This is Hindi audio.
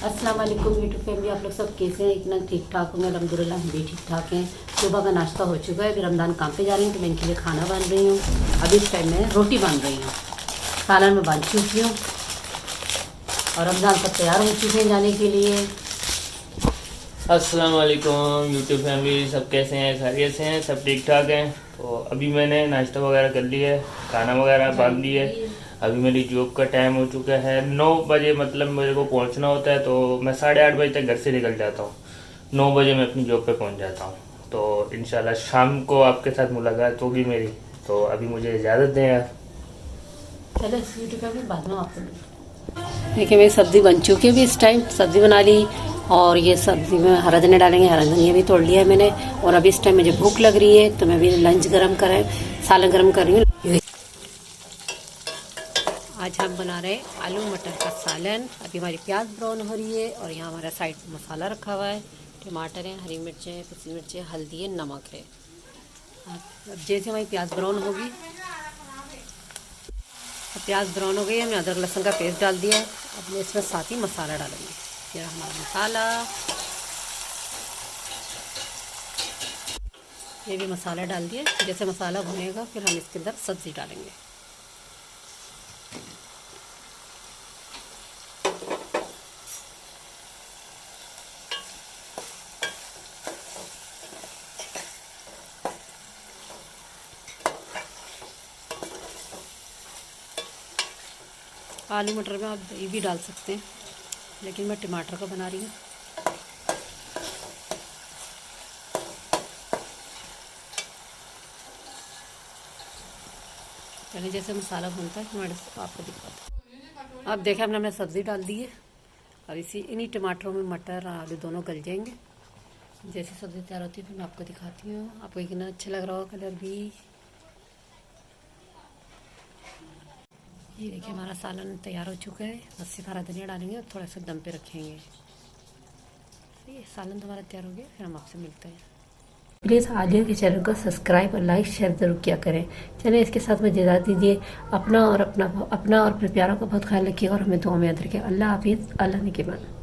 अस्सलाम वालेकुम यूट्यूब फैमिली, आप लोग सब कैसे हैं? इतना ठीक ठाक होंगे अल्हम्दुलिल्लाह, हम भी ठीक ठाक हैं। सुबह का नाश्ता हो चुका है, अभी रमज़ान काम पे जा रही हूँ तो मैं इनके लिए खाना बन रही हूँ। अभी इस टाइम में रोटी बन रही हूँ, सालन में बन चुकी हूँ और रमज़ान सब तैयार हो चुके हैं जाने के लिए। अस्सलाम वालेकुम यूट्यूब फैमिली, सब कैसे हैं? खैरियत से हैं? सब ठीक ठाक हैं? तो अभी मैंने नाश्ता वगैरह कर लिया है, खाना वगैरह बांध लिया है। अभी मेरी जॉब का टाइम हो चुका है 9 बजे, मतलब मेरे को पहुंचना होता है तो मैं 8:30 बजे तक घर से निकल जाता हूँ। 9 बजे मैं अपनी जॉब पे पहुंच जाता हूँ। तो इंशाल्लाह शाम को आपके साथ मुलाकात होगी मेरी। तो अभी मुझे इजाज़त दें यार। चलो यूट्यूब फैमिली, बाद में आपको देखिए मेरी सब्ज़ी बन चुकी है। अभी इस टाइम सब्ज़ी बना ली और ये सब्ज़ी में हरा धनिया डालेंगे, हरा धनिया भी तोड़ लिया है मैंने। और अभी इस टाइम मुझे भूख लग रही है तो मैं भी लंच गर्म कर सालन गर्म कर रही हूँ। आज हम बना रहे हैं आलू मटर का सालन। अभी हमारी प्याज ब्राउन हो रही है और यहाँ हमारा साइड मसाला रखा हुआ है। टमाटर है, हरी मिर्चें हैं, पिसी मिर्चें, हल्दी है, नमक है। अब जैसे हमारी प्याज ब्राउन होगी, अब प्याज ब्राउन हो गई है, हमने अदरक लहसुन का पेस्ट डाल दिया है। अब मैं इसमें साथ ही मसाला डालूंगी। ये हमारा मसाला, ये भी मसाला डाल दिया। जैसे मसाला भुनेगा फिर हम इसके अंदर सब्ज़ी डालेंगे। आलू मटर में आप दही भी डाल सकते हैं, लेकिन मैं टमाटर का बना रही हूँ। पहले जैसे मसाला भूनता है मैं आपको दिखाता हूँ। अब देखें हमने सब्ज़ी डाल दी है। अब इन्हीं टमाटरों में मटर और आलू दोनों गल जाएंगे। जैसे सब्ज़ी तैयार होती है फिर मैं आपको दिखाती हूँ। आपको कितना अच्छा लग रहा होगा कलर भी। ये देखिए हमारा सालन तैयार हो चुका है। बस सिर्फ हरा धनिया डालेंगे और थोड़ा सा दम पे रखेंगे। ये सालन तो हमारा तैयार हो गया, फिर हम आपसे मिलते हैं। प्लीज़ आलिया के चैनल को सब्सक्राइब और लाइक शेयर ज़रूर किया करें। चलिए इसके साथ मुझे इजाज़त दीजिए। अपना और अपने प्यारों का बहुत ख्याल रखिए और हमें दुआ में याद रखिए। अल्लाह हाफिज़, अल्लाह निगहबान।